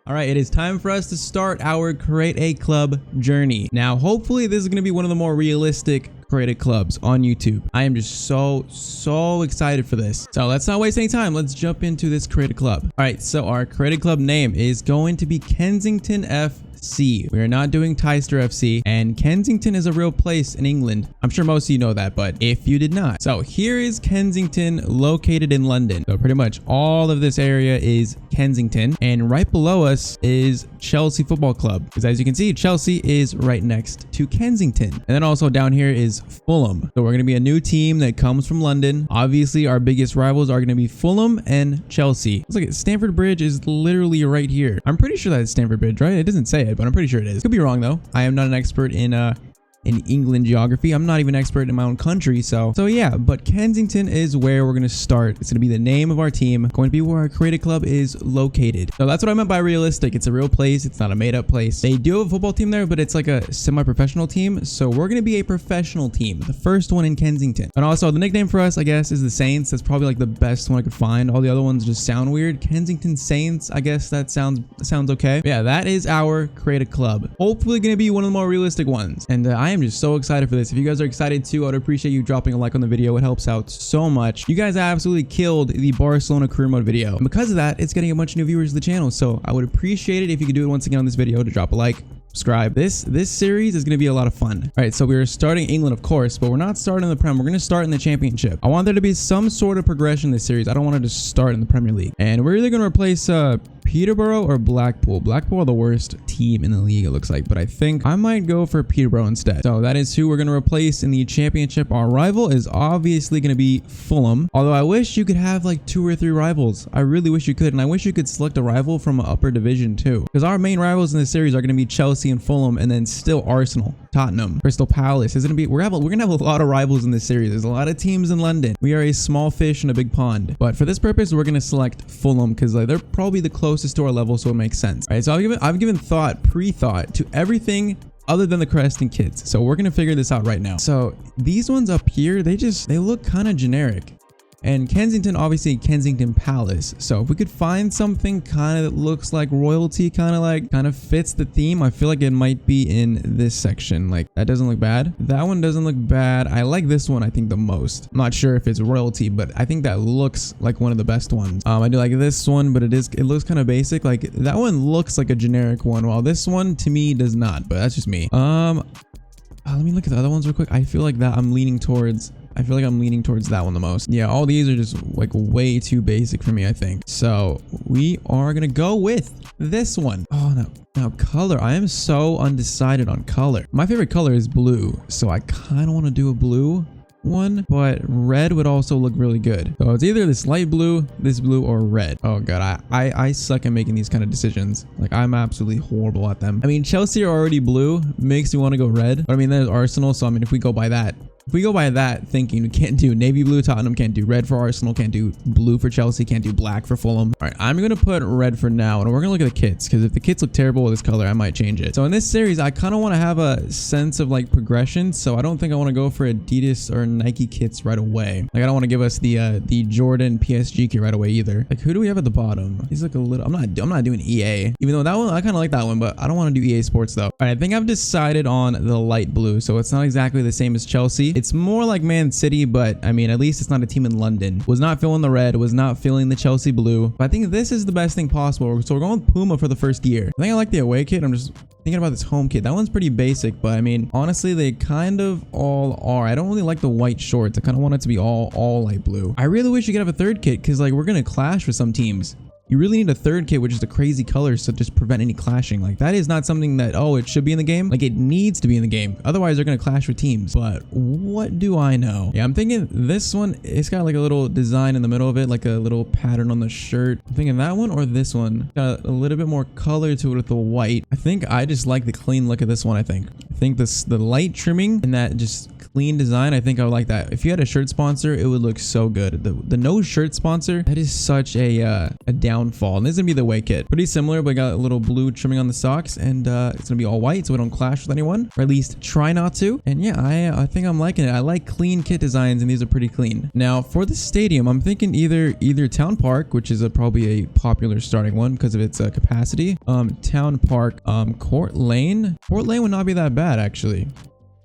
All right, it is time for us to start our Create a Club journey. Now, hopefully this is going to be one of the more realistic Create a Clubs on YouTube. I am just so excited for this. So let's not waste any time. Let's jump into this Create a Club. All right, so our Create a Club name is going to be Kensington FC. We are not doing Tyztir FC, and Kensington is a real place in England. I'm sure most of you know that, but if you did not. So here is Kensington, located in London. So pretty much all of this area is Kensington, and right below us is Chelsea Football Club, because as you can see, Chelsea is right next to Kensington. And then also down here is Fulham. So we're going to be a new team that comes from London. Obviously, our biggest rivals are going to be Fulham and Chelsea. Look at Stamford Bridge is literally right here. I'm pretty sure that's Stamford Bridge, right? It doesn't say it, but I'm pretty sure it is. Could be wrong though. I am not an expert in England geography. I'm not even an expert in my own country. So yeah, but Kensington is where we're going to start. It's going to be the name of our team, going to be where our Create a Club is located. So that's what I meant by realistic. It's a real place. It's not a made up place. They do have a football team there, but it's like a semi-professional team. So we're going to be a professional team, the first one in Kensington. And also the nickname for us, I guess, is the Saints. That's probably like the best one I could find. All the other ones just sound weird. Kensington Saints, I guess that sounds okay. But yeah, that is our Create a Club. Hopefully going to be one of the more realistic ones. And I am just so excited for this. If you guys are excited too, I would appreciate you dropping a like on the video. It helps out so much. You guys absolutely killed the Barcelona career mode video, and because of that, it's getting a bunch of new viewers to the channel. So I would appreciate it if you could do it once again on this video, to drop a like, subscribe. This series is going to be a lot of fun. All right, so we're starting England, of course, but we're not starting in the Prem. We're going to start in the Championship. I want there to be some sort of progression in this series. I don't want to just start in the Premier League. And we're either going to replace Peterborough or Blackpool. Blackpool are the worst team in the league, it looks like, but I think I might go for Peterborough instead. So that is who we're going to replace in the Championship. Our rival is obviously going to be Fulham, although I wish you could have like 2 or 3 rivals. I really wish you could, and I wish you could select a rival from an upper division too, because our main rivals in this series are going to be Chelsea and Fulham, and then still Arsenal, Tottenham, Crystal Palace. Is going to be we're gonna have a lot of rivals in this series. There's a lot of teams in London. We are a small fish in a big pond, but for this purpose, we're going to select Fulham because like they're probably the closest to our level, so it makes sense. All right, so I've given pre-thought to everything other than the crest and kids. So we're gonna figure this out right now. So these ones up here, they look kind of generic. And Kensington, obviously Kensington Palace. So if we could find something kind of that looks like royalty, kind of fits the theme, I feel like it might be in this section. Like that doesn't look bad. That one doesn't look bad. I like this one, I think, the most. I'm not sure if it's royalty, but I think that looks like one of the best ones. I do like this one, but it looks kind of basic. Like that one looks like a generic one, while this one to me does not, but that's just me. Let me look at the other ones real quick. I feel like I'm leaning towards that one the most. Yeah, all these are just like way too basic for me, I think. So we are gonna go with this one. Oh, now color. I am so undecided on color. My favorite color is blue, so I kind of want to do a blue one, but red would also look really good. So it's either this light blue, this blue, or red. Oh god, I suck at making these kind of decisions. Like I'm absolutely horrible at them. I mean, Chelsea are already blue, makes me want to go red, but I mean there's Arsenal, so I mean if we go by that thinking, we can't do navy blue, Tottenham can't do red for Arsenal, can't do blue for Chelsea, can't do black for Fulham. All right, I'm gonna put red for now, and we're gonna look at the kits, because if the kits look terrible with this color, I might change it. So in this series, I kind of want to have a sense of like progression, so I don't think I want to go for Adidas or Nike kits right away. Like I don't want to give us the Jordan PSG kit right away either. Like who do we have at the bottom? He's like a little. I'm not doing EA, even though that one I kind of like that one, but I don't want to do EA Sports though. All right, I think I've decided on the light blue, so it's not exactly the same as Chelsea. It's more like Man City, but I mean, at least it's not a team in London. Was not feeling the red, was not feeling the Chelsea blue. But I think this is the best thing possible. So we're going with Puma for the first year. I think I like the away kit. I'm just thinking about this home kit. That one's pretty basic, but I mean, honestly, they kind of all are. I don't really like the white shorts. I kind of want it to be all light blue. I really wish you could have a third kit, because like we're gonna clash with some teams. You really need a third kit, which is the crazy colors to just prevent any clashing. Like that is not something that, oh, it should be in the game. Like it needs to be in the game. Otherwise they're going to clash with teams. But what do I know? Yeah, I'm thinking this one, it's got like a little design in the middle of it, like a little pattern on the shirt. I'm thinking that one or this one. Got a little bit more color to it with the white. I think I just like the clean look of this one, I think. I think the light trimming and that just clean design, I think I would like that. If you had a shirt sponsor, it would look so good. The no shirt sponsor, that is such a downfall. And this is gonna be the away kit. Pretty similar, but got a little blue trimming on the socks, and it's gonna be all white, so we don't clash with anyone, or at least try not to. And yeah, I think I'm liking it. I like clean kit designs, and these are pretty clean. Now for the stadium, I'm thinking either Town Park, which is probably a popular starting one because of its capacity. Town Park, Court Lane. Court Lane would not be that bad actually.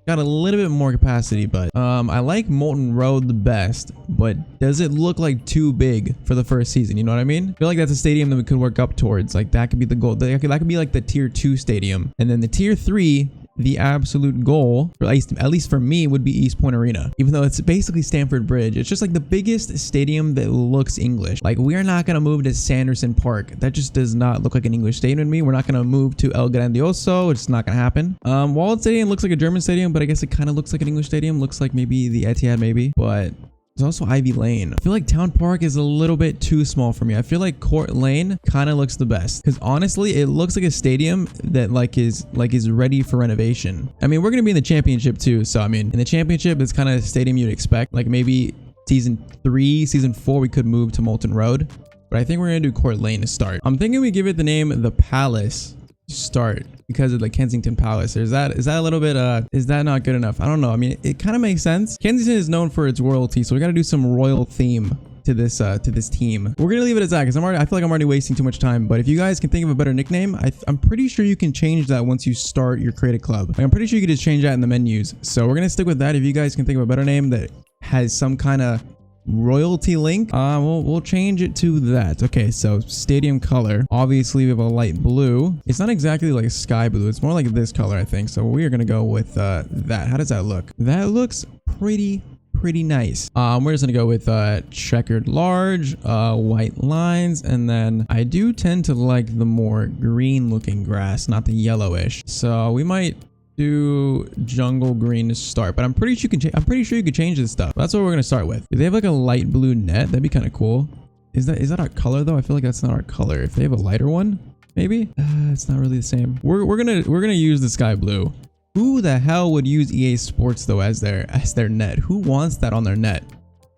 Got a little bit more capacity, but I like Molten Road the best, but does it look like too big for the first season? You know what I mean? I feel like that's a stadium that we could work up towards. Like that could be the goal. That could be like the tier 2 stadium, and then the tier 3, the absolute goal, or at least for me, would be East Point Arena. Even though it's basically Stamford Bridge, it's just like the biggest stadium that looks English. Like we are not gonna move to Sanderson Park. That just does not look like an English stadium to me. We're not gonna move to El Grandioso. It's not gonna happen. Walled Stadium looks like a German stadium, but I guess it kind of looks like an English stadium. Looks like maybe the Etihad, maybe, but there's also Ivy Lane. I feel like Town Park is a little bit too small for me. I feel like Court Lane kind of looks the best because honestly, it looks like a stadium that is ready for renovation. I mean, we're gonna be in the championship too, so I mean, in the championship, it's kind of a stadium you'd expect. Like maybe season 3, season 4, we could move to Molten Road, but I think we're gonna do Court Lane to start. I'm thinking we give it the name the Palace to start because of the Kensington Palace. Is that a little bit is that not good enough? I don't know. I mean, it kind of makes sense. Kensington is known for its royalty, so we got to do some royal theme to this team. We're gonna leave it as that because I feel like I'm already wasting too much time. But if you guys can think of a better nickname, I'm pretty sure you can change that once you start your creative club. Like, I'm pretty sure you can just change that in the menus. So we're gonna stick with that. If you guys can think of a better name that has some kind of royalty link, we'll change it to that. Okay, so stadium color, obviously we have a light blue. It's not exactly like sky blue, it's more like this color, I think. So we are gonna go with that. How does that look? That looks pretty nice. We're just gonna go with checkered large, white lines, and then I do tend to like the more green looking grass, not the yellowish, so we might do jungle green to start, but I'm pretty sure you could change this stuff. That's what we're gonna start with. If they have like a light blue net, that'd be kind of cool. Is that our color though? I feel like that's not our color. If they have a lighter one, maybe it's not really the same. We're gonna use the sky blue. Who the hell would use EA Sports though as their net? Who wants that on their net?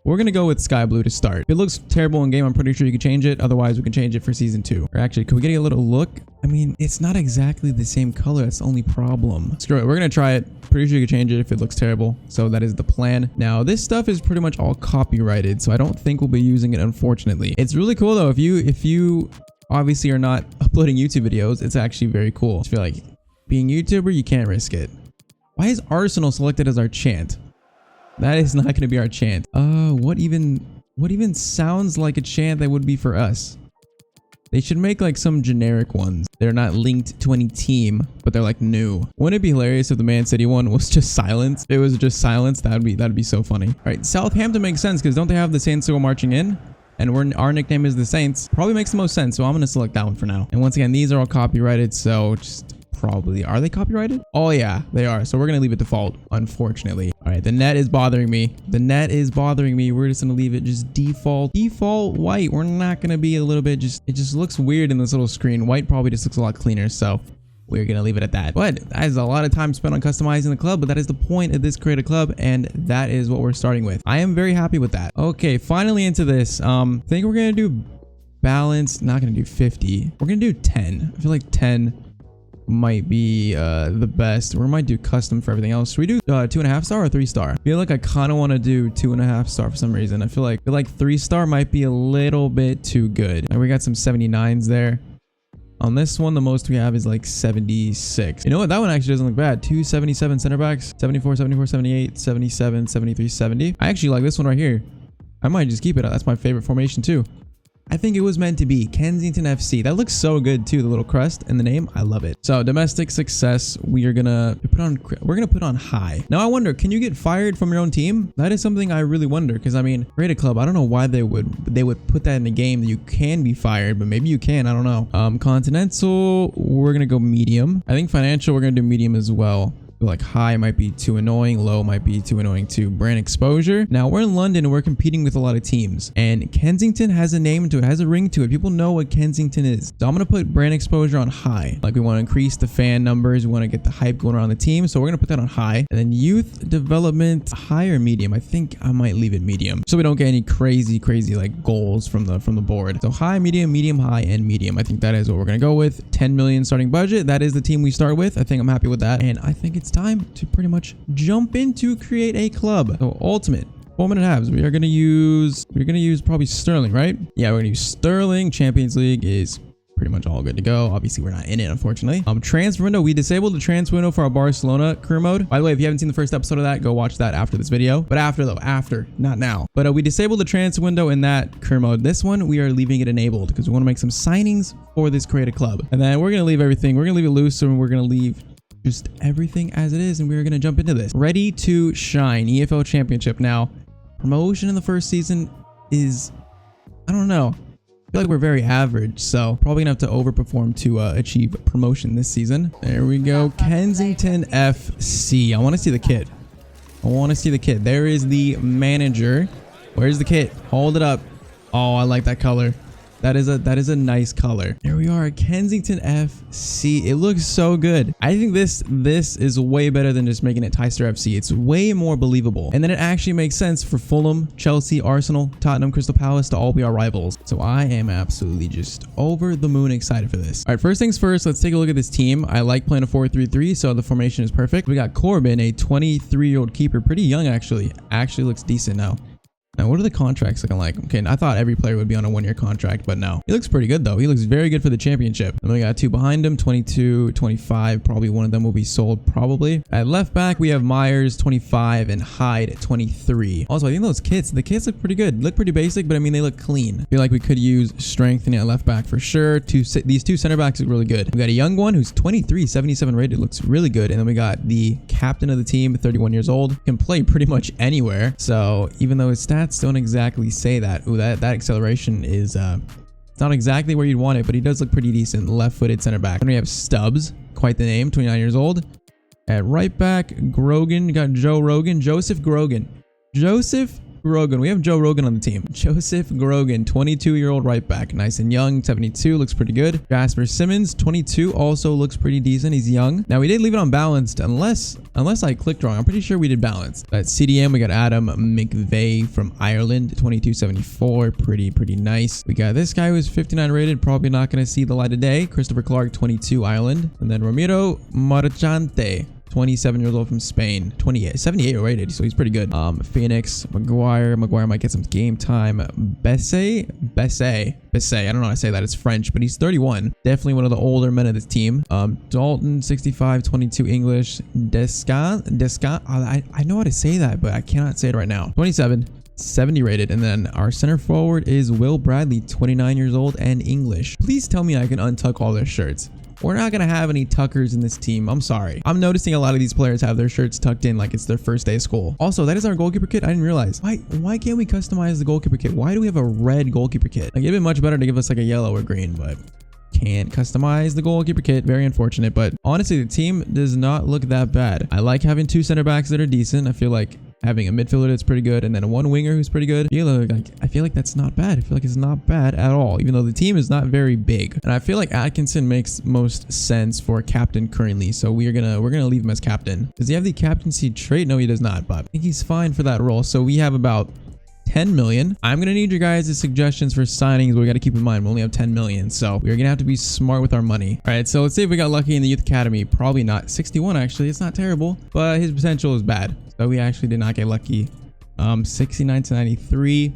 We're gonna go with sky blue to start. If it looks terrible in game, I'm pretty sure you can change it. Otherwise, we can change it for season 2. Or actually, could we get a little look? I mean, it's not exactly the same color. That's the only problem. Screw it. We're gonna try it. Pretty sure you can change it if it looks terrible. So that is the plan. Now, this stuff is pretty much all copyrighted, so I don't think we'll be using it, unfortunately. It's really cool though. If you obviously are not uploading YouTube videos, it's actually very cool. I feel like being a YouTuber, you can't risk it. Why is Arsenal selected as our chant? That is not going to be our chant. What even sounds like a chant that would be for us? They should make like some generic ones. They're not linked to any team, but they're like new. Wouldn't it be hilarious if the Man City one was just silence? If it was just silence, that'd be so funny. All right, Southampton makes sense because don't they have the Saints go marching in? And our nickname is the Saints. Probably makes the most sense, so I'm going to select that one for now. And once again, these are all copyrighted, so just probably, are they copyrighted? Oh yeah, they are. So we're gonna leave it default, unfortunately. All right, the net is bothering me. We're just gonna leave it just default white. We're not gonna be a little bit it just looks weird in this little screen. White probably just looks a lot cleaner, so we're gonna leave it at that. But that is a lot of time spent on customizing the club, but that is the point of this creative club, and that is what we're starting with. I am very happy with that. Okay, finally into this. I think we're gonna do balance. Not gonna do 50. We're gonna do 10. I feel like 10 might be the best. We might do custom for everything else. Should we do 2.5 star or 3 star? I feel like I kind of want to do 2.5 star for some reason. I feel like 3 star might be a little bit too good. Like, we got some 79s there. On this one, the most we have is like 76. You know what? That one actually doesn't look bad. 277 center backs, 74, 74, 78, 77, 73, 70. I actually like this one right here. I might just keep it. That's my favorite formation too. I think it was meant to be Kensington FC. That looks so good too, the little crest and the name. I love it. So domestic success, we're gonna put on high. Now I wonder, can you get fired from your own team? That is something I really wonder, because I mean, create a club. I don't know why they would put that in the game that you can be fired, but maybe you can. I don't know. Continental, we're gonna go medium. I think financial, we're gonna do medium as well. feel like high might be too annoying, low might be too annoying too. Brand exposure. Now we're in London and we're competing with a lot of teams, and Kensington has a name to it, has a ring to it. People know what Kensington is. So I'm gonna put brand exposure on high. Like, we want to increase the fan numbers, we want to get the hype going around the team, so we're gonna put that on high. And then youth development, high or medium. I think I might leave it medium, so we don't get any crazy like goals from the board. So high, medium, high, and medium. I think that is what we're gonna go with. 10 million starting budget. That is the team we start with. I think I'm happy with that, and I think it's time to pretty much jump into create a club. So ultimate 4-minute halves. We're gonna use probably Sterling, right? Yeah, we're gonna use Sterling. Champions League is pretty much all good to go. Obviously, we're not in it, unfortunately. Transfer window. We disabled the transfer window for our Barcelona career mode. By the way, if you haven't seen the first episode of that, go watch that after this video. But after, not now. But we disabled the transfer window in that career mode. This one, we are leaving it enabled because we want to make some signings for this create a club. And then we're gonna leave everything. We're gonna leave it loose, and we're gonna leave just everything as it is, and we're gonna jump into this. Ready to shine. EFL Championship. Now, promotion in the first season is, I don't know. I feel like we're very average, so probably gonna have to overperform to achieve promotion this season. There we go. Kensington FC. I want to see the kit. There is the manager. Where's the kit? Hold it up. Oh, I like that color. That is a nice color. There we are, Kensington FC. It looks so good. I think this is way better than just making it Tyztir FC. It's way more believable. And then it actually makes sense for Fulham, Chelsea, Arsenal, Tottenham, Crystal Palace to all be our rivals. So I am absolutely just over the moon excited for this. All right, first things first, let's take a look at this team. I like playing a 4-3-3, so the formation is perfect. We got Corbin, a 23-year-old keeper, pretty young actually. Actually looks decent now. Now, what are the contracts looking like? Okay, I thought every player would be on a 1-year contract, but no. He looks pretty good, though. He looks very good for the championship. And we got 2 behind him, 22, 25. Probably one of them will be sold, probably. At left back, we have Myers, 25, and Hyde at 23. Also, I think the kits look pretty good. Look pretty basic, but I mean, they look clean. I feel like we could use strengthening at left back for sure. These 2 center backs look really good. We got a young one who's 23, 77 rated. Looks really good. And then we got the captain of the team, 31 years old. Can play pretty much anywhere. So even though his stats don't exactly say that. Ooh, that acceleration is it's not exactly where you'd want it, but he does look pretty decent. Left-footed center back. Then we have Stubbs, quite the name, 29 years old. At right back, Grogan. You got Joseph Grogan. We have Joe Rogan on the team. Joseph Grogan, 22-year-old right back. Nice and young. 72 looks pretty good. Jasper Simmons, 22, also looks pretty decent. He's young. Now, we did leave it on balanced unless I clicked wrong. I'm pretty sure we did balanced. At CDM, we got Adam McVeigh from Ireland, 2274. Pretty nice. We got this guy who's 59 rated. Probably not going to see the light of day. Christopher Clark, 22, Ireland. And then Ramiro Marchante, 27 years old from Spain, 78 rated, so he's pretty good. Phoenix, Maguire might get some game time. Bessie, I don't know how to say that, it's French, but he's 31. Definitely one of the older men of this team. Dalton, 65, 22 English. Descan, I know how to say that, but I cannot say it right now. 27. 70 rated. And then our center forward is Will Bradley, 29 years old and English. Please tell me I can untuck all their shirts. We're not going to have any tuckers in this team. I'm sorry. I'm noticing a lot of these players have their shirts tucked in like it's their first day of school. Also, that is our goalkeeper kit. I didn't realize. Why can't we customize the goalkeeper kit? Why do we have a red goalkeeper kit? Like, it'd be much better to give us like a yellow or green, but can't customize the goalkeeper kit. Very unfortunate, but honestly, the team does not look that bad. I like having 2 center backs that are decent. I feel like having a midfielder that's pretty good and then a 1 winger who's pretty good. I feel like that's not bad. I feel like it's not bad at all, even though the team is not very big. And I feel like Atkinson makes most sense for captain currently, so we're gonna leave him as captain. Does he have the captaincy trait? No, he does not, but I think he's fine for that role. So we have about 10 million. I'm gonna need your guys' suggestions for signings, but we got to keep in mind we only have 10 million, so we're gonna have to be smart with our money. All right, so let's see if we got lucky in the youth academy. Probably not. 61 actually. It's not terrible, but his potential is bad, so we actually did not get lucky. 69 to 93.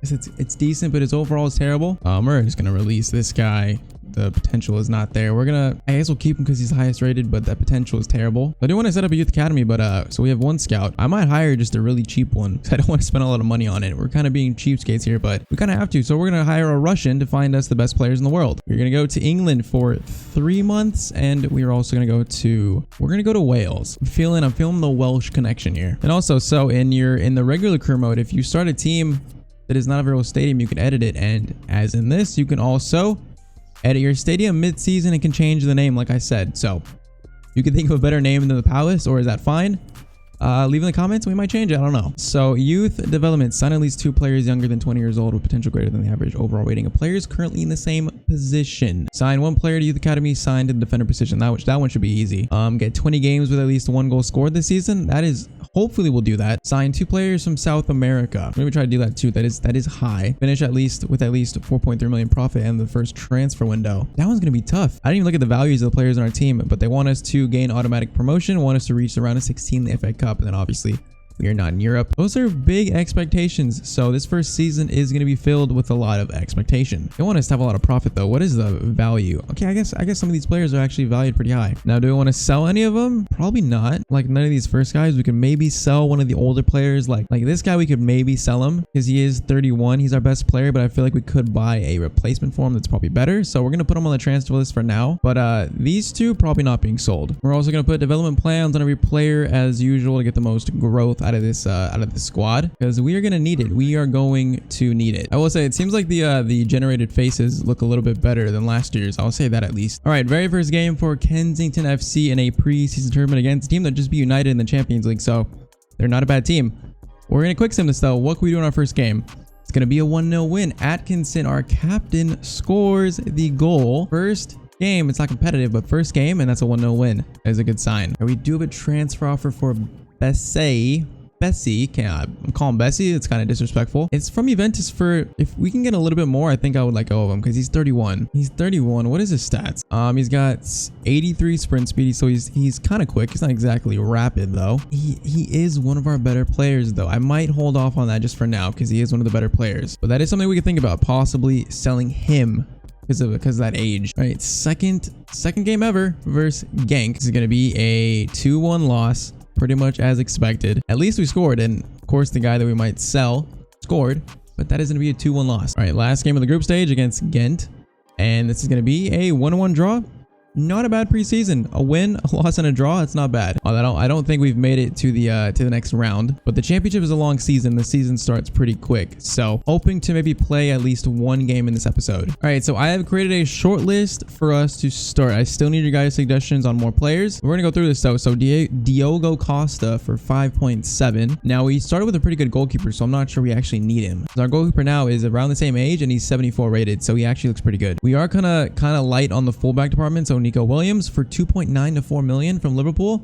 It's decent, but his overall is terrible. We're just gonna release this guy. The potential is not there. I guess we'll keep him because he's the highest rated, but that potential is terrible. I do want to set up a youth academy, but so we have 1 scout. I might hire just a really cheap one because I don't want to spend a lot of money on it. We're kind of being cheapskates here, but we kind of have to. So we're gonna hire a Russian to find us the best players in the world. We're gonna go to England for 3 months, and we're also gonna go to Wales. I'm feeling the Welsh connection here. And also, so in the regular career mode, if you start a team that is not a real stadium, you can edit it, and as in this, you can also edit your stadium mid-season and can change the name, like I said. So You can think of a better name than the Palace, or is that fine? Leave in the comments. We might change it. I don't know. So youth development, sign at least 2 players younger than 20 years old with potential greater than the average overall rating of players currently in the same position. Sign 1 player to youth academy, sign to the defender position. That one should be easy. Get 20 games with at least 1 goal scored this season. That is, hopefully we'll do that. Sign 2 players from South America. Maybe try to do that too. That is high. Finish with at least 4.3 million profit and the first transfer window. That one's gonna be tough. I didn't even look at the values of the players on our team, but they want us to gain automatic promotion, want us to reach the round of 16 in the FA Cup, and then obviously we are not in Europe. Those are big expectations. So this first season is going to be filled with a lot of expectation. They want us to have a lot of profit though. What is the value? Okay, I guess some of these players are actually valued pretty high. Now, do we want to sell any of them? Probably not. Like none of these first guys. We could maybe sell one of the older players. Like this guy, we could maybe sell him because he is 31. He's our best player, but I feel like we could buy a replacement for him that's probably better. So we're going to put him on the transfer list for now. But these two probably not being sold. We're also going to put development plans on every player as usual to get the most growth out of this squad, because we are going to need it. We are going to need it. I will say it seems like the generated faces look a little bit better than last year's. I'll say that at least. All right, very first game for Kensington FC in a preseason tournament against a team that just be united in the Champions League, so they're not a bad team. We're going to quick sim this though. What can we do in our first game? It's going to be a 1-0 win. Atkinson, our captain, scores the goal. First game, it's not competitive, but first game, and that's a 1-0 win. That is a good sign. Right, we do have a transfer offer for Bessie. I'm calling Bessie. It's kind of disrespectful. It's from Juventus for, if we can get a little bit more, I think I would let go of him because he's 31. He's 31. What is his stats? He's got 83 sprint speed, so he's kind of quick. He's not exactly rapid though. He is one of our better players though. I might hold off on that just for now because he is one of the better players. But that is something we could think about, possibly selling him because of that age. All right, second game ever versus Genk. This is going to be a 2-1 loss. Pretty much as expected. At least we scored, and of course the guy that we might sell scored, but that is going to be a 2-1 loss. All right, last game of the group stage against Ghent, and this is going to be a 1-1 draw. Not a bad preseason. A win, a loss, and a draw. It's not bad. I don't think we've made it to the next round, but the championship is a long season. The season starts pretty quick, so hoping to maybe play at least 1 game in this episode. All right, so I have created a short list for us to start. I still need your guys' suggestions on more players. We're gonna go through this though. So Diogo Costa for 5.7. Now we started with a pretty good goalkeeper, so I'm not sure we actually need him. Our goalkeeper now is around the same age, and he's 74 rated, so he actually looks pretty good. We are kind of light on the fullback department, so Nico Williams for 2.9 to 4 million from Liverpool.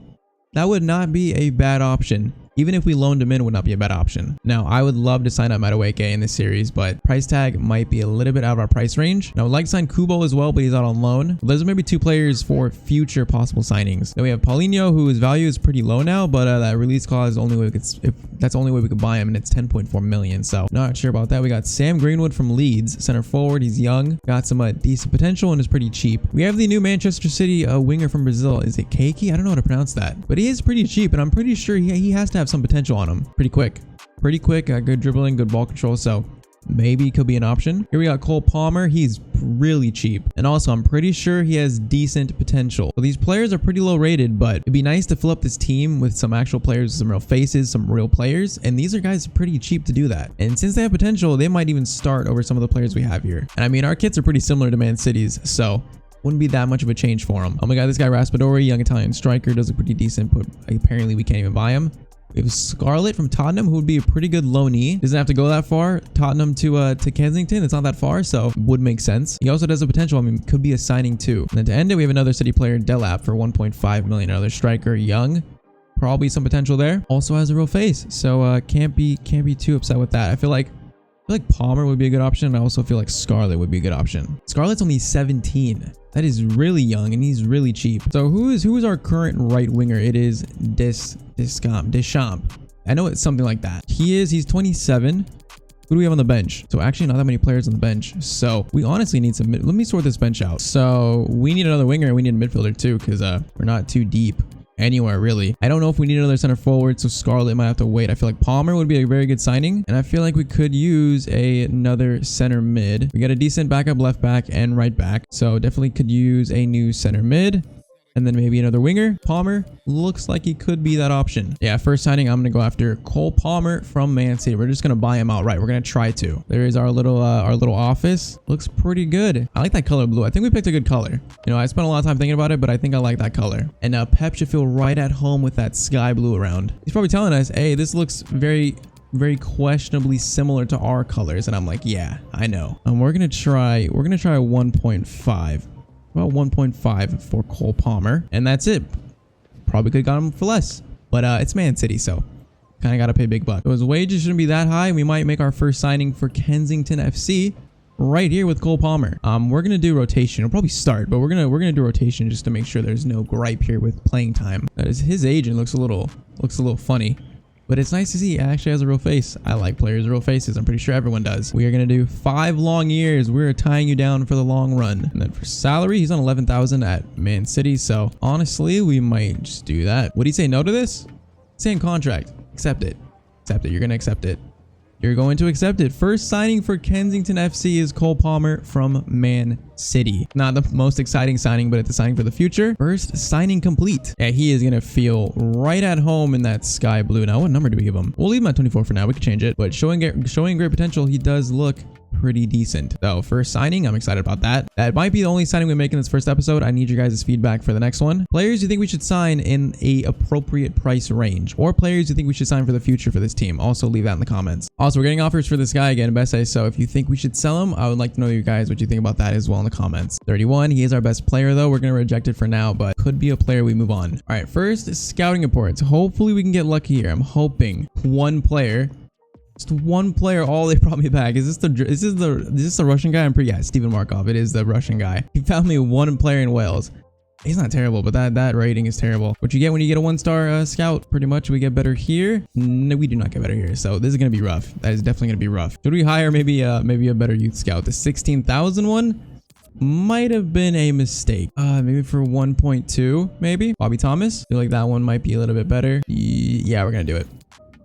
That would not be a bad option. Even if we loaned him in, would not be a bad option. Now, I would love to sign up Madueke in this series, but price tag might be a little bit out of our price range. And I would like to sign Kubo as well, but he's out on loan. Those are maybe 2 players for future possible signings. Then we have Paulinho, whose value is pretty low now, but that release clause is only way that's the only way we could buy him, and it's 10.4 million. So not sure about that. We got Sam Greenwood from Leeds, center forward. He's young, got some decent potential, and is pretty cheap. We have the new Manchester City winger from Brazil. Is it Keiki? I don't know how to pronounce that, but he is pretty cheap, and I'm pretty sure he has to have some potential on him. Pretty quick, good dribbling, good ball control, so maybe could be an option. Here we got Cole Palmer. He's really cheap, and also I'm pretty sure he has decent potential. So these players are pretty low rated, but it'd be nice to fill up this team with some actual players, some real faces, some real players, and these are guys pretty cheap to do that. And since they have potential, they might even start over some of the players we have here. And I mean, our kits are pretty similar to Man City's, so wouldn't be that much of a change for him. Oh my god, this guy Raspadori, young Italian striker, does look pretty decent, but apparently we can't even buy him. We have Scarlett from Tottenham, who would be a pretty good loanee. Doesn't have to go that far. Tottenham to Kensington, it's not that far, so would make sense. He also does have potential. I mean, could be a signing too. And then to end it, we have another City player, Delap, for 1.5 million. Another striker, young, probably some potential there. Also has a real face, so can't be too upset with that. I feel like Palmer would be a good option. I also feel like Scarlett would be a good option. Scarlett's only 17. That is really young, and he's really cheap. So who is our current right winger? It is Deschamps. I know it's something like that. He's 27. Who do we have on the bench? So actually not that many players on the bench. So we honestly need some let me sort this bench out. So we need another winger, and we need a midfielder too, because we're not too deep anywhere really. I don't know if we need another center forward, so Scarlett might have to wait. I feel like Palmer would be a very good signing, and I feel like we could use another center mid. We got a decent backup left back and right back, so definitely could use a new center mid. And then maybe another winger. Palmer looks like he could be that option. Yeah, first signing, I'm going to go after Cole Palmer from Man City. We're just going to buy him outright. We're going to try to. There is our little office. Looks pretty good. I like that color blue. I think we picked a good color. You know, I spent a lot of time thinking about it, but I think I like that color. And Pep should feel right at home with that sky blue around. He's probably telling us, hey, this looks very questionably similar to our colors. And I'm like, yeah, I know. We're going to try 1.5. About 1.5 for Cole Palmer, and that's it. Probably could have got him for less, but it's Man City, so kind of got to pay big bucks. His wages shouldn't be that high. We might make our first signing for Kensington FC right here with Cole Palmer. We're gonna do rotation. We'll probably start, but we're gonna do rotation just to make sure there's no gripe here with playing time. That is, his agent looks a little funny. But it's nice to see he actually has a real face. I like players' real faces. I'm pretty sure everyone does. We are going to do 5 long years. We're tying you down for the long run. And then for salary, he's on 11,000 at Man City. So honestly, we might just do that. Would he say no to this? Same contract. Accept it. Accept it. You're going to accept it. You're going to accept it. First signing for Kensington FC is Cole Palmer from Man City. Not the most exciting signing, but it's a signing for the future. First signing complete. Yeah, he is going to feel right at home in that sky blue. Now, what number do we give him? We'll leave him at 24 for now. We can change it. But showing great potential, he does look pretty decent. So first signing, I'm excited about that. That might be the only signing we make in this first episode. I need your guys' feedback for the next one. Players you think we should sign in a appropriate price range, or players you think we should sign for the future for this team. Also leave that in the comments. Also, we're getting offers for this guy again, Besse. So if you think we should sell him, I would like to know you guys what you think about that as well in the comments. 31, he is our best player though. We're going to reject it for now, but could be a player we move on. All right, first scouting reports. Hopefully we can get lucky here. I'm hoping one player. Just one player. Oh, they brought me back. Is this the Russian guy? I'm pretty, yeah, Steven Markov. It is the Russian guy. He found me one player in Wales. He's not terrible, but that rating is terrible. What you get when you get a 1-star scout, pretty much. We get better here. No, we do not get better here. So this is gonna be rough. That is definitely gonna be rough. Should we hire maybe a better youth scout? The 16,000 one might have been a mistake. Maybe for 1.2, maybe. Bobby Thomas. Feel like that one might be a little bit better. Yeah, we're gonna do it.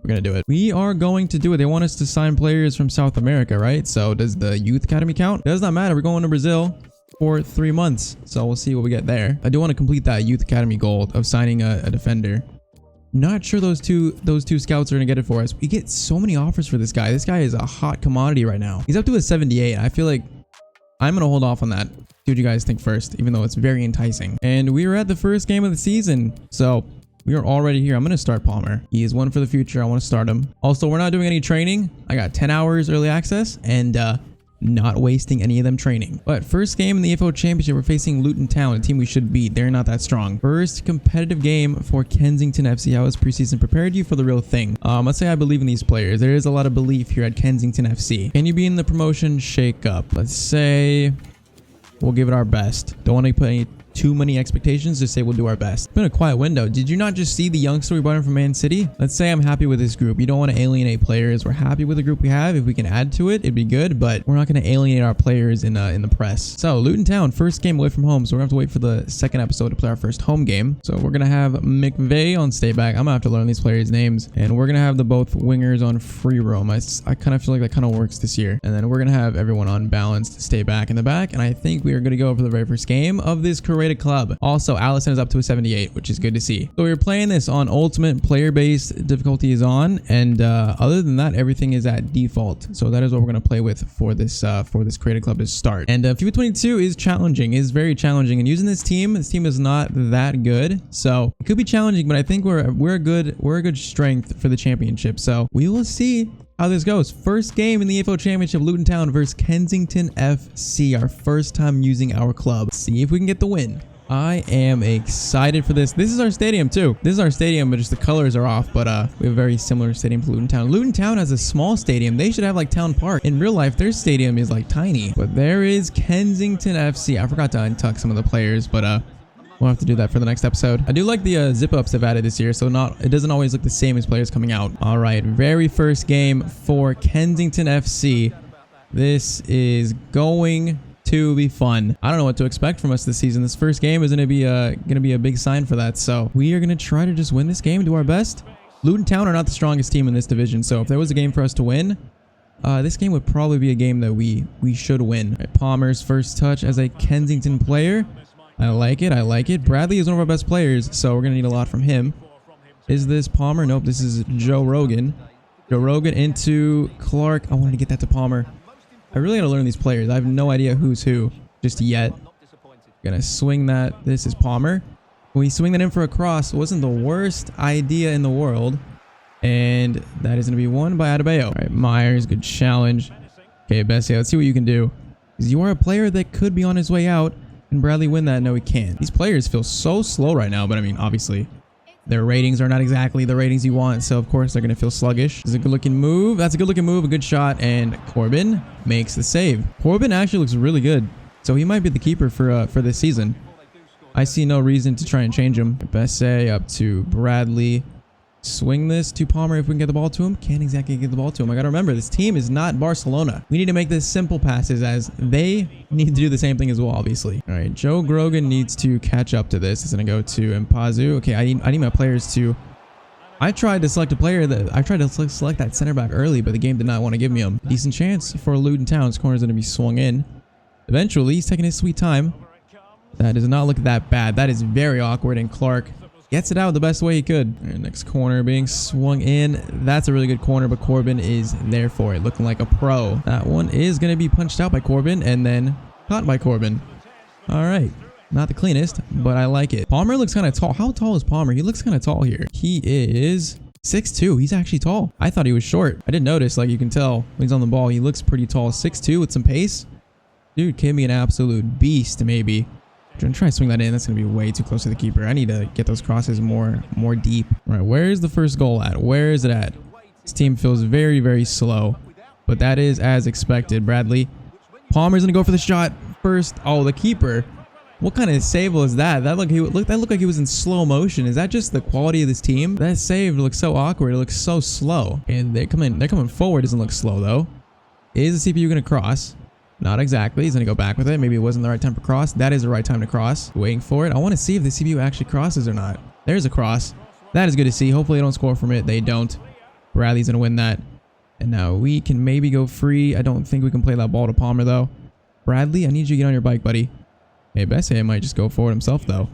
We're gonna do it. We are going to do it. They want us to sign players from South America, right? So does the youth academy count? Does not matter. We're going to Brazil for 3 months, so we'll see what we get there. I do want to complete that youth academy goal of signing a defender. Not sure those two scouts are gonna get it for us. We get so many offers for this guy. This guy is a hot commodity right now. He's up to a 78. I feel like I'm gonna hold off on that. See what you guys think first, even though it's very enticing. And we were at the first game of the season, so we are already here. I'm going to start Palmer. He is one for the future. I want to start him. Also, we're not doing any training. I got 10 hours early access and not wasting any of them training. But first game in the EFL Championship, we're facing Luton Town, a team we should beat. They're not that strong. First competitive game for Kensington FC. How has preseason prepared you for the real thing? Let's say I believe in these players. There is a lot of belief here at Kensington FC. Can you be in the promotion shake up? Let's say we'll give it our best. Don't want to put too many expectations, just say we'll do our best. It's been a quiet window. Did you not just see the youngster we brought in from Man City? Let's say I'm happy with this group. You don't want to alienate players. We're happy with the group we have. If we can add to it, it'd be good, but we're not going to alienate our players in the press. So Luton Town, first game away from home. So we're going to have to wait for the second episode to play our first home game. So we're going to have McVeigh on stay back. I'm going to have to learn these players' names. And we're going to have the both wingers on free roam. I kind of feel like that kind of works this year. And then we're going to have everyone on balanced stay back in the back. And I think we are going to go for the very first game of this created club. Also, Allison is up to a 78, which is good to see. So we're playing this on ultimate player-based. Difficulty is on, and other than that, everything is at default. So that is what we're going to play with for this created club to start. And FIFA 22 is challenging, is very challenging. And using this team is not that good, so it could be challenging. But I think we're a good strength for the championship. So we will see how this goes. First game in the EFL Championship, Luton Town versus Kensington FC. Our first time using our club. See if we can get the win. I am excited for this. This is our stadium too. This is our stadium, but just the colors are off. But we have a very similar stadium to Luton Town. Luton Town has a small stadium. They should have like Town Park. In real life, their stadium is like tiny. But there is Kensington FC. I forgot to untuck some of the players, but we'll have to do that for the next episode. I do like the zip ups they've added this year, so it doesn't always look the same as players coming out. All right, very first game for Kensington FC. This is going to be fun. I don't know what to expect from us this season. This first game is going to be a big sign for that. So we are going to try to just win this game, do our best. Luton Town are not the strongest team in this division, so if there was a game for us to win, this game would probably be a game that we should win. Right, Palmer's first touch as a Kensington player. I like it. I like it. Bradley is one of our best players, so we're going to need a lot from him. Is this Palmer? Nope, this is Joe Rogan. Joe Rogan into Clark. I wanted to get that to Palmer. I really got to learn these players. I have no idea who's who just yet. Gonna swing that. This is Palmer. When we swing that in for a cross, wasn't the worst idea in the world. And that is going to be won by Adebayo. All right, Myers, good challenge. Okay, Bessie, let's see what you can do. Because you are a player that could be on his way out. Can Bradley win that? No, he can't. These players feel so slow right now, but I mean, obviously, their ratings are not exactly the ratings you want, so of course they're going to feel sluggish. This is a good-looking move. That's a good-looking move, a good shot, and Corbin makes the save. Corbin actually looks really good, so he might be the keeper for this season. I see no reason to try and change him. Bessie up to Bradley. Swing this to Palmer if we can get the ball to him. Can't exactly get the ball to him. I got to remember, this team is not Barcelona. We need to make this simple passes as they need to do the same thing as well, obviously. All right, Joe Grogan needs to catch up to this. It's going to go to Mpazu. Okay, I need my players to... I tried to select a player that... I tried to select that center back early, but the game did not want to give me him. Decent chance for Luton Town's corner is going to be swung in. Eventually, he's taking his sweet time. That does not look that bad. That is very awkward, and Clark gets it out the best way he could. All right, next corner being swung in. That's a really good corner, but Corbin is there for it, looking like a pro. That one is going to be punched out by Corbin and then caught by Corbin. All right. Not the cleanest, but I like it. Palmer looks kind of tall. How tall is Palmer? He looks kind of tall here. He is 6'2". He's actually tall. I thought he was short. I didn't notice. Like, you can tell when he's on the ball, he looks pretty tall. 6'2" with some pace. Dude can be an absolute beast, maybe. I'm going to try to swing that in. That's going to be way too close to the keeper. I need to get those crosses more deep. All right, where is the first goal at? Where is it at? This team feels very, very slow, but that is as expected. Bradley. Palmer's going to go for the shot first. Oh, the keeper. What kind of save was that? That looked like he was in slow motion. Is that just the quality of this team? That save looks so awkward. It looks so slow. And they're coming forward. Doesn't look slow though. Is the CPU going to cross? Not exactly. He's going to go back with it. Maybe it wasn't the right time to cross. That is the right time to cross. Waiting for it. I want to see if the CPU actually crosses or not. There's a cross. That is good to see. Hopefully they don't score from it. They don't. Bradley's going to win that. And now we can maybe go free. I don't think we can play that ball to Palmer though. Bradley, I need you to get on your bike, buddy. Hey, Bessie might just go forward himself though.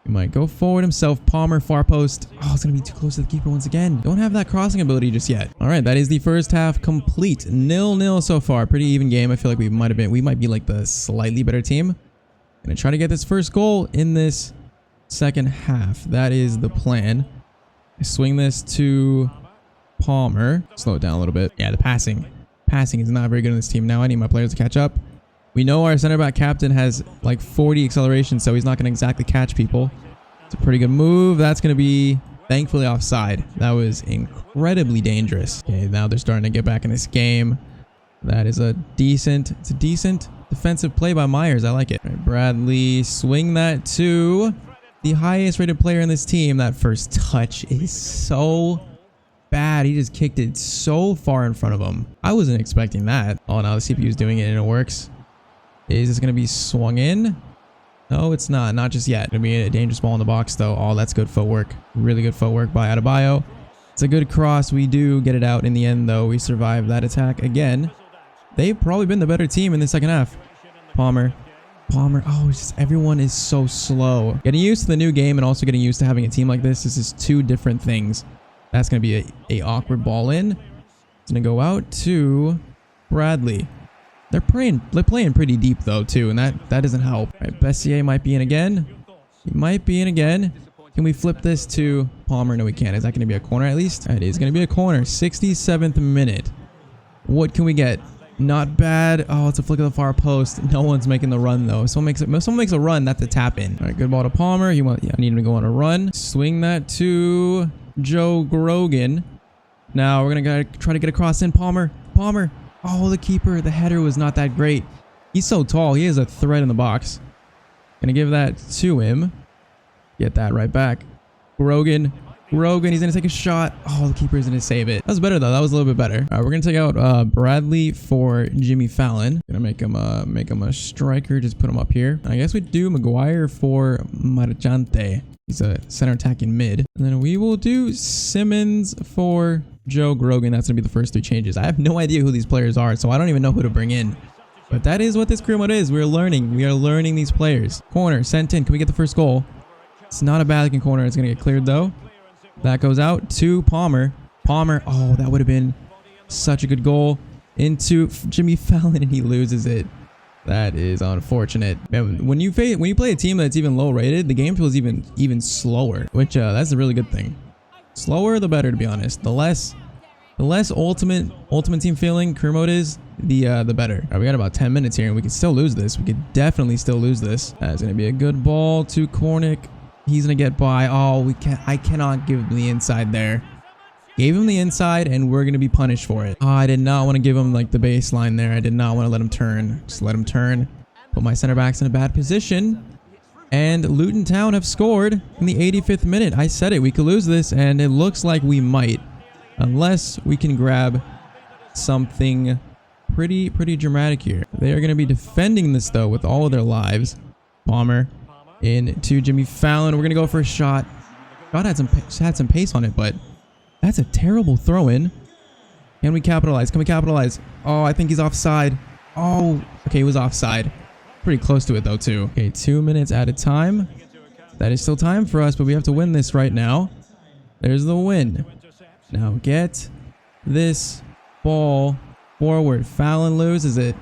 He might go forward himself. Palmer, far post. Oh, it's going to be too close to the keeper once again. Don't have that crossing ability just yet. All right, that is the first half complete. 0-0 so far. Pretty even game. I feel like we might be like the slightly better team. Going to try to get this first goal in this second half. That is the plan. I swing this to Palmer. Slow it down a little bit. Yeah, the passing. Passing is not very good in this team now. I need my players to catch up. We know our center back captain has like 40 acceleration, so he's not going to exactly catch people. It's a pretty good move. That's going to be thankfully offside. That was incredibly dangerous. Okay, now they're starting to get back in this game. That is a decent defensive play by Myers. I like it. All right, Bradley, swing that to the highest rated player in this team. That first touch is so bad. He just kicked it so far in front of him. I wasn't expecting that. Oh, now the CPU is doing it and it works. Is this going to be swung in? No, it's not. Not just yet. Going to be a dangerous ball in the box, though. Oh, that's good footwork. Really good footwork by Adebayo. It's a good cross. We do get it out in the end, though. We survive that attack again. They've probably been the better team in the second half. Palmer. Oh, it's just everyone is so slow. Getting used to the new game and also getting used to having a team like this. This is two different things. That's going to be a awkward ball in. It's going to go out to Bradley. They're playing pretty deep though too, and that doesn't help. All right, Bessie might be in again. He might be in again. Can we flip this to Palmer? No, we can't. Is that going to be a corner at least? It is going to be a corner. 67th minute. What can we get? Not bad. Oh, it's a flick of the far post. No one's making the run though. Someone makes a run. That's a tap in. All right, good ball to Palmer. I need him to go on a run. Swing that to Joe Grogan. Now we're gonna try to get across in. Palmer. Oh, the keeper, the header was not that great. He's so tall. He is a threat in the box. Gonna give that to him. Get that right back. Grogan, he's gonna take a shot. Oh, the keeper is gonna save it. That was better though. That was a little bit better. All right, we're gonna take out Bradley for Jimmy Fallon. Gonna make him a striker. Just put him up here. I guess we do Maguire for Marchante. He's a center attacking mid. And then we will do Simmons for Joe Grogan. That's going to be the first three changes. I have no idea who these players are, so I don't even know who to bring in. But that is what this career mode is. We're learning. We are learning these players. Corner, sent in. Can we get the first goal? It's not a bad looking corner. It's going to get cleared though. That goes out to Palmer. Palmer. Oh, that would have been such a good goal. Into Jimmy Fallon, and he loses it. That is unfortunate. Man, when you play a team that's even low rated, the game feels even slower, which that's a really good thing. Slower the better, to be honest. The less ultimate team feeling career mode is, the better. All right, we got about 10 minutes here, and we can still lose this. We could definitely still lose this. That's gonna be a good ball to Kornick. He's gonna get by. Oh, I cannot give him the inside there. Gave him the inside, and we're going to be punished for it. Oh, I did not want to give him like the baseline there. I did not want to let him turn. Just let him turn. Put my center backs in a bad position. And Luton Town have scored in the 85th minute. I said it. We could lose this, and it looks like we might. Unless we can grab something pretty dramatic here. They are going to be defending this, though, with all of their lives. Palmer into Jimmy Fallon. We're going to go for a shot. God had some pace on it, but... that's a terrible throw-in. Can we capitalize? Can we capitalize? Oh, I think he's offside. Oh, okay, he was offside. Pretty close to it, though, too. Okay, 2 minutes at a time. That is still time for us, but we have to win this right now. There's the win. Now get this ball forward. Fallon loses it.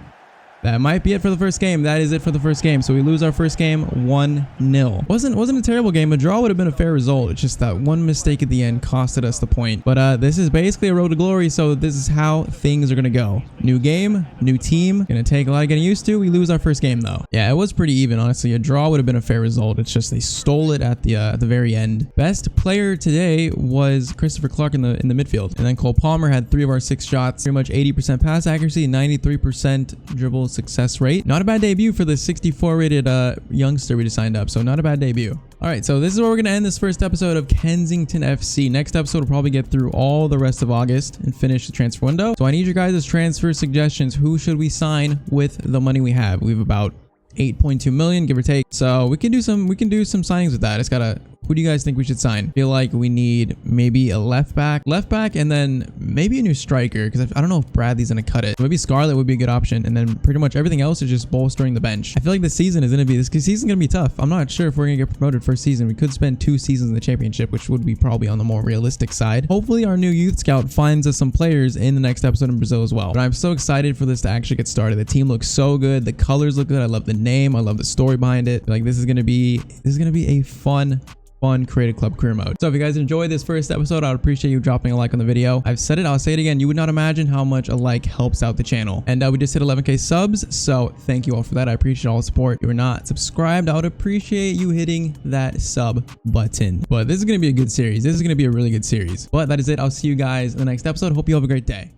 That might be it for the first game. That is it for the first game. So we lose our first game 1-0. Wasn't a terrible game. A draw would have been a fair result. It's just that one mistake at the end costed us the point. But this is basically a road to glory. So this is how things are going to go. New game, new team. Going to take a lot of getting used to. We lose our first game though. Yeah, it was pretty even. Honestly, a draw would have been a fair result. It's just they stole it at the very end. Best player today was Christopher Clark in the midfield. And then Cole Palmer had 3 of our 6 shots. Pretty much 80% pass accuracy, 93% dribble success rate. Not a bad debut for the 64 rated youngster we just signed up, so not a bad debut. All right, so this is where we're going to end this first episode of Kensington FC. Next episode, we'll probably get through all the rest of August and finish the transfer window. So I need your guys' transfer suggestions. Who should we sign with the money we have? We have about 8.2 million, give or take. So we can do some signings with that. It's gotta, who do you guys think we should sign? Feel like we need maybe a left back, and then maybe a new striker, because I don't know if Bradley's gonna cut it. Maybe Scarlett would be a good option, and then pretty much everything else is just bolstering the bench. I feel like this season's gonna be tough. I'm not sure if we're gonna get promoted first season. We could spend 2 seasons in the championship, which would be probably on the more realistic side. Hopefully our new youth scout finds us some players in the next episode in Brazil as well. But I'm so excited for this to actually get started. The team looks so good. The colors look good. I love the name. I love the story behind it. Like this is gonna be a fun creative club career mode. So if you guys enjoyed this first episode, I would appreciate you dropping a like on the video. I've said it, I'll say it again. You would not imagine how much a like helps out the channel. And we just hit 11K subs, so thank you all for that. I appreciate all the support. If you're not subscribed, I would appreciate you hitting that sub button. But this is gonna be a good series. This is gonna be a really good series. But that is it. I'll see you guys in the next episode. Hope you have a great day.